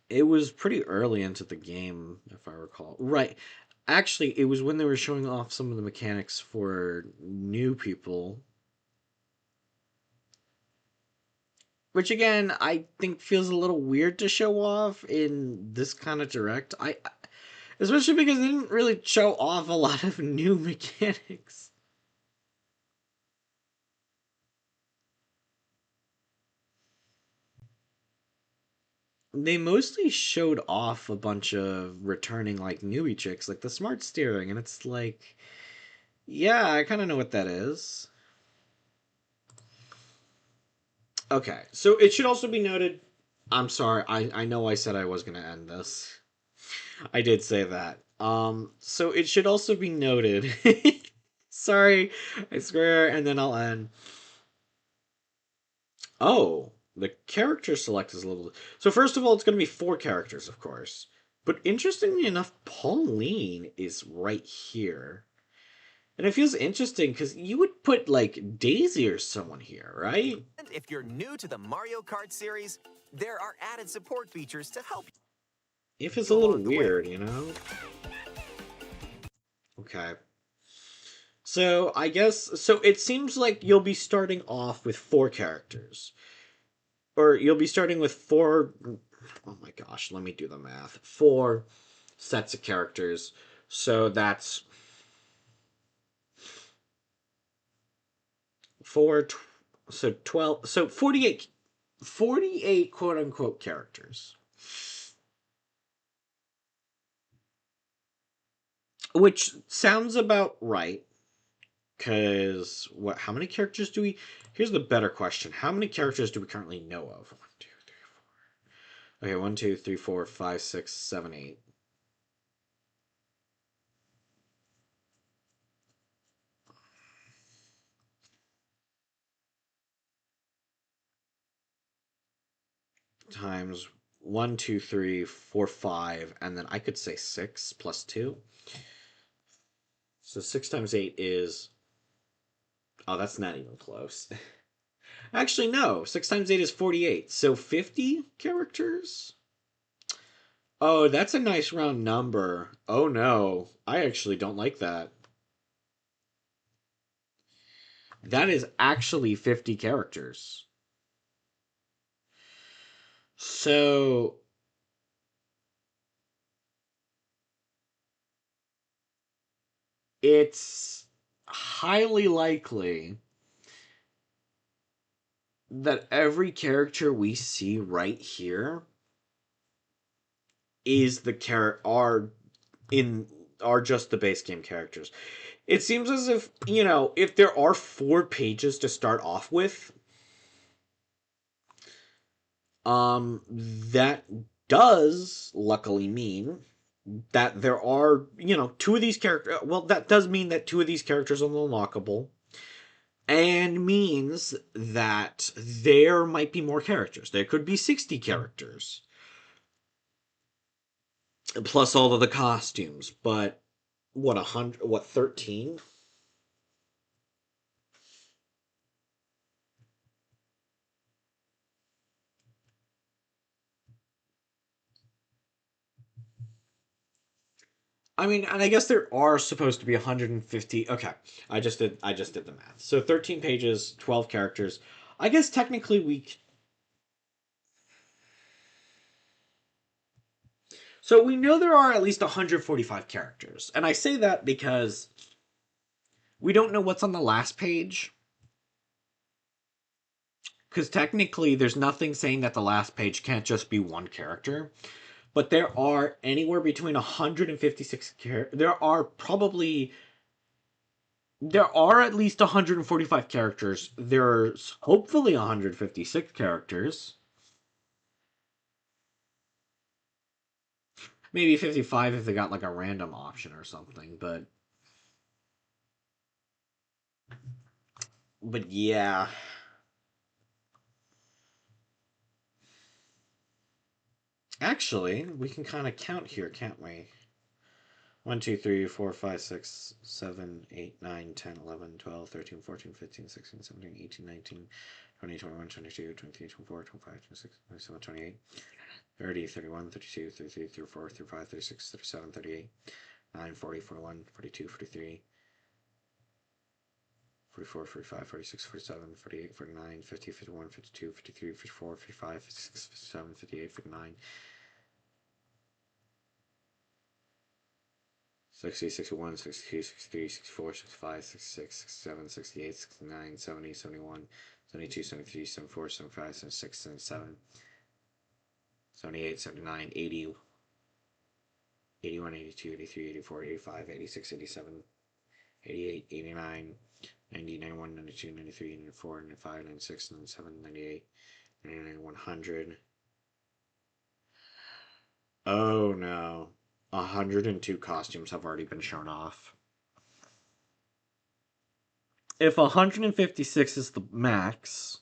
It was pretty early into the game, if I recall. Right. Actually, it was when they were showing off some of the mechanics for new people. Which again, I think feels a little weird to show off in this kind of direct. Especially because they didn't really show off a lot of new mechanics. They mostly showed off a bunch of returning like newbie chicks, like the smart steering, and it's like, yeah, I kind of know what that is. Okay, so it should also be noted. I'm sorry, I know I said I was gonna end this. I did say that. So it should also be noted. Sorry, I swear, and then I'll end. Oh, the character select is a little. So first of all, it's going to be four characters, of course. But interestingly enough, Pauline is right here. And it feels interesting because you would put like Daisy or someone here, right? And if you're new to the Mario Kart series, there are added support features to help If it's a you little along the way. weird, you know? Okay. So I guess so it seems like you'll be starting off with four characters. Or you'll be starting with four. Oh my gosh, let me do the math. Four sets of characters. So that's four. So 12. So 48. 48 quote unquote characters. Which sounds about right. Because what? How many characters do we? Here's the better question. How many characters do we currently know of? One, two, three, four. Okay, 1, 2, 3, 4, 5, 6, 7, 8. Times 1, 2, 3, 4, 5, and then I could say 6 plus 2. So 6 times 8 is. Oh, that's not even close. Actually, no. 6 times 8 is 48. So 50 characters? Oh, that's a nice round number. Oh no. I actually don't like that. That is actually 50 characters. So it's highly likely that every character we see right here is the are just the base game characters. It seems as if, if there are 4 pages to start off with, that does luckily mean that there are, two of these characters. Well, that does mean that 2 of these characters are unlockable, and means that there might be more characters. There could be 60 characters, plus all of the costumes. But what, 100? What, 13? I mean, and I guess there are supposed to be 150. Okay, I just did the math. So 13 pages, 12 characters. I guess technically so we know there are at least 145 characters. And I say that because we don't know what's on the last page. Because technically there's nothing saying that the last page can't just be one character. But there are anywhere between 156 characters. There are at least 145 characters. There's hopefully 156 characters. Maybe 55 if they got like a random option or something, but yeah. Actually, we can kind of count here, can't we? 1, 2, 3, 4, 5, 6, 7, 8, 9, 10, 11, 12, 13, 14, 15, 16, 17, 18, 19, 20, 21, 22, 23, 24, 25, 26, 27, 28, 30, 31, 32, 33, 34, 35, 36, 37, 38, 9, 40, 41, 42, 43, 44, 45, 46, 47, 48, 49, 50, 51, 52, 53, 54, 55, 56, 57, 58, 59, 60, 61, 62, 63, 64, 65, 66, 67, 68, 69, 70, 71, 72, 73, 74, 75, 76, 77, 78, 79, 80, 81, 82, 83, 84, 85, 86, 87, 88, 89, 90, 91, 92, 93, 94, 95, 96, 97, 98, 99, 100. Oh no. 102 costumes have already been shown off. If 156 is the max,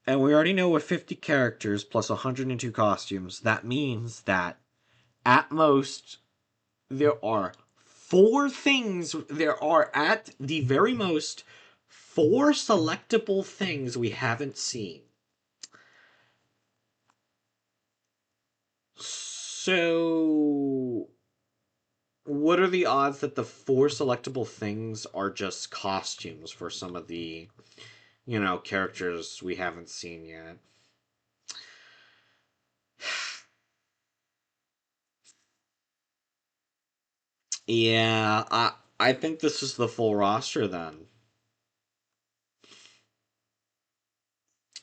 and we already know with 50 characters plus 102 costumes, that means that at most there are 4 things. There are at the very most 4 selectable things we haven't seen. So, what are the odds that the 4 selectable things are just costumes for some of the, characters we haven't seen yet? Yeah, I think this is the full roster then.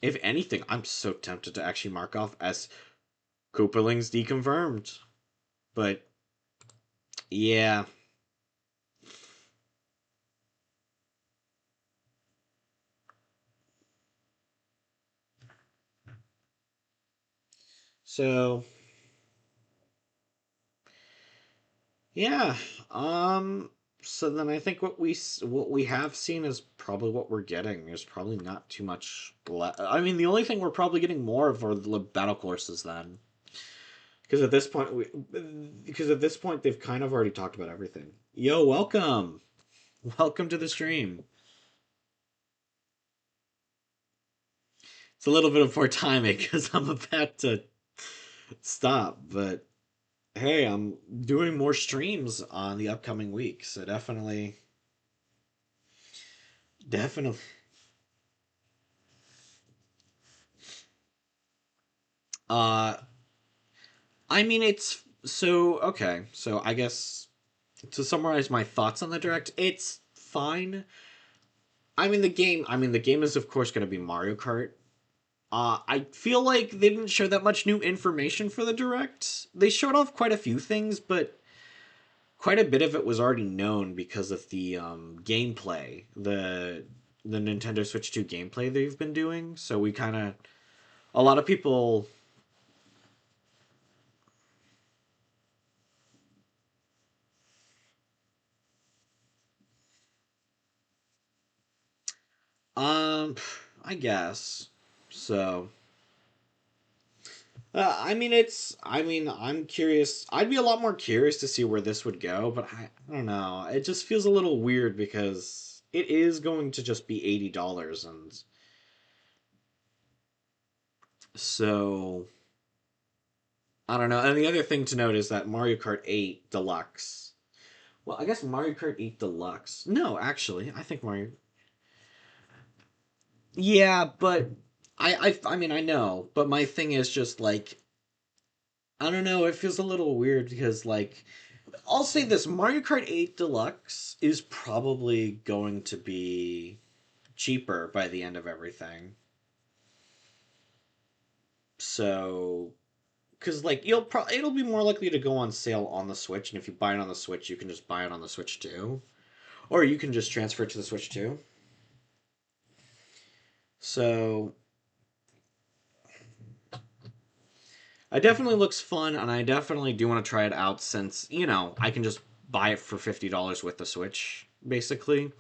If anything, I'm so tempted to actually mark off as Cooperlings deconfirmed. But yeah. So yeah. So then I think what we have seen is probably what we're getting. There's probably not too much I mean, the only thing we're probably getting more of are the battle courses then. Because at this point they've kind of already talked about everything. Yo, welcome. Welcome to the stream. It's a little bit of poor timing because I'm about to stop, but hey, I'm doing more streams on the upcoming week, so definitely Definitely. Uh, I mean, it's so okay. So I guess to summarize my thoughts on the direct, it's fine. I mean, the game is of course going to be Mario Kart. I feel like they didn't show that much new information for the direct. They showed off quite a few things, but quite a bit of it was already known because of the gameplay, the Nintendo Switch 2 gameplay they've been doing. So we kind of a lot of people. Um, I guess so. I mean, it's. I mean, I'm curious. I'd be a lot more curious to see where this would go, but I don't know. It just feels a little weird because it is going to just be $80, and so I don't know. And the other thing to note is that Mario Kart 8 Deluxe. Well, I guess Mario Kart 8 Deluxe. No, actually, I think Mario. Yeah, but I mean, I know, but my thing is just like I don't know. It feels a little weird because like I'll say this: Mario Kart 8 Deluxe is probably going to be cheaper by the end of everything. So, because like it'll be more likely to go on sale on the Switch, and if you buy it on the Switch, you can just buy it on the Switch too, or you can just transfer it to the Switch too. So, it definitely looks fun, and I definitely do want to try it out since I can just buy it for $50 with the Switch, basically.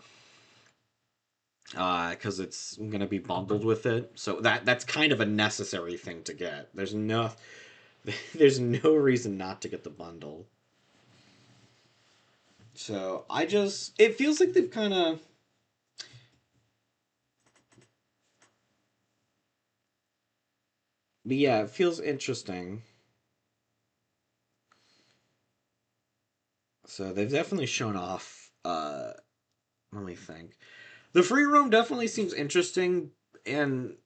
Because it's gonna be bundled with it. So that's kind of a necessary thing to get. There's no reason not to get the bundle. So it feels like they've kind of but yeah, it feels interesting. So they've definitely shown off. Let me think. The free roam definitely seems interesting, and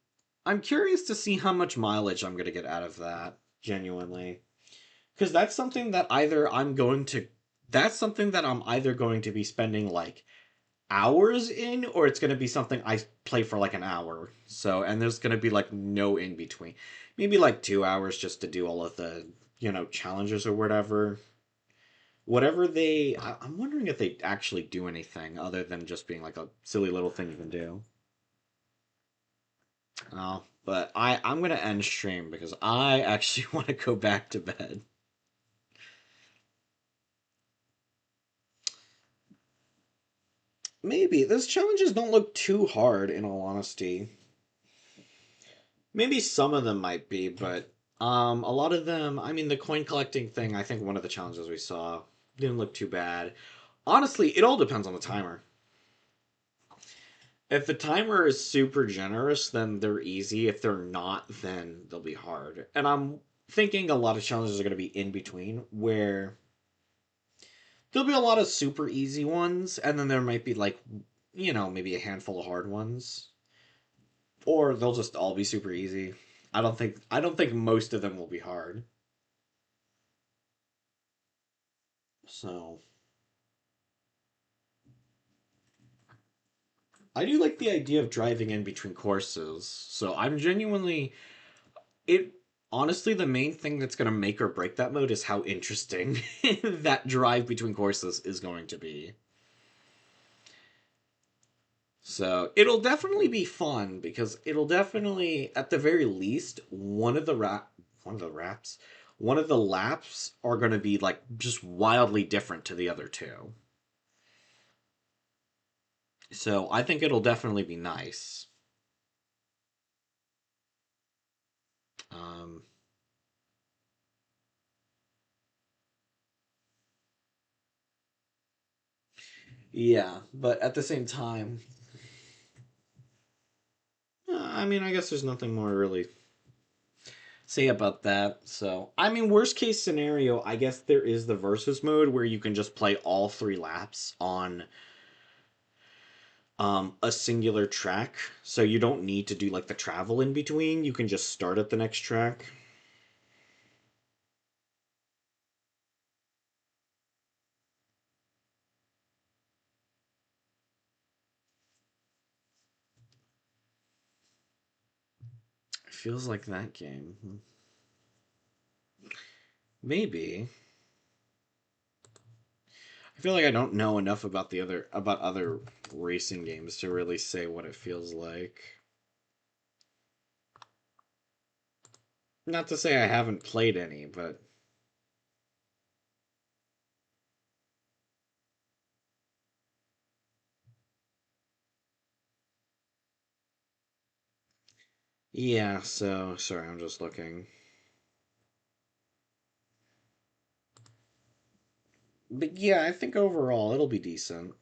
I'm curious to see how much mileage I'm gonna get out of that. Genuinely, because that's something that I'm either going to be spending like hours in, or it's going to be something I play for like an hour. So, and there's going to be like no in between. Maybe like 2 hours just to do all of the, challenges or whatever. I'm wondering if they actually do anything other than just being like a silly little thing you can do. Oh, but I'm going to end stream because I actually want to go back to bed. Maybe. Those challenges don't look too hard, in all honesty. Maybe some of them might be, but a lot of them. I mean, the coin collecting thing. I think one of the challenges we saw didn't look too bad. Honestly, it all depends on the timer. If the timer is super generous, then they're easy. If they're not, then they'll be hard. And I'm thinking a lot of challenges are going to be in between, where there'll be a lot of super easy ones, and then there might be like, maybe a handful of hard ones, or they'll just all be super easy. I don't think most of them will be hard. So I do like the idea of driving in between courses. So I'm genuinely it honestly the main thing that's going to make or break that mode is how interesting that drive between courses is going to be. So it'll definitely be fun because it'll definitely at the very least one of the laps are going to be like just wildly different to the other two. So I think it'll definitely be nice. Um, yeah, but at the same time, I mean, I guess there's nothing more to really say about that. So, I mean, worst case scenario, I guess there is the versus mode where you can just play all three laps on a singular track, so you don't need to do like the travel in between. You can just start at the next track. It feels like that game. Maybe. I feel like I don't know enough about other racing games to really say what it feels like. Not to say I haven't played any, but yeah, so sorry, I'm just looking. But yeah, I think overall it'll be decent.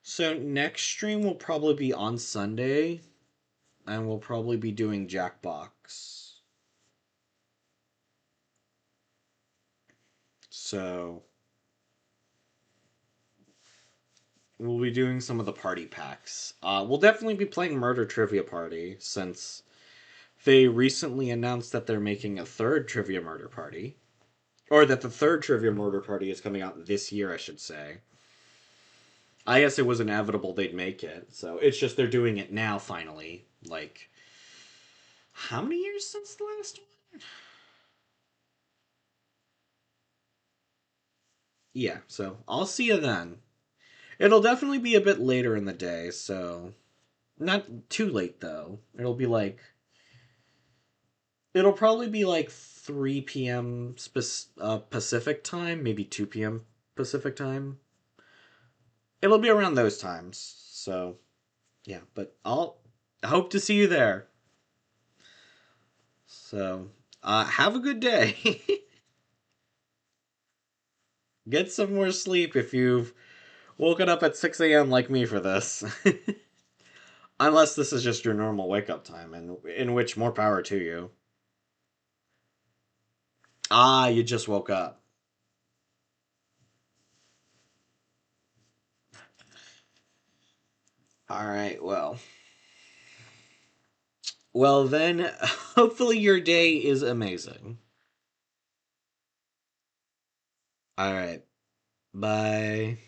So next stream will probably be on Sunday, and we'll probably be doing Jackbox. So we'll be doing some of the party packs. We'll definitely be playing Murder Trivia Party since they recently announced that they're making a third Trivia Murder Party. Or that the third Trivia Murder Party is coming out this year, I should say. I guess it was inevitable they'd make it, so it's just they're doing it now, finally. Like, how many years since the last one? Yeah, so I'll see you then. It'll definitely be a bit later in the day, so not too late though. It'll probably be like 3 p.m. Pacific time, maybe 2 p.m. Pacific time. It'll be around those times. So, yeah, but I hope to see you there. So, have a good day. Get some more sleep if you've woken up at 6 a.m. like me for this. Unless this is just your normal wake up time, and in which more power to you. Ah, you just woke up. All right, well. Well, then, hopefully your day is amazing. All right, bye.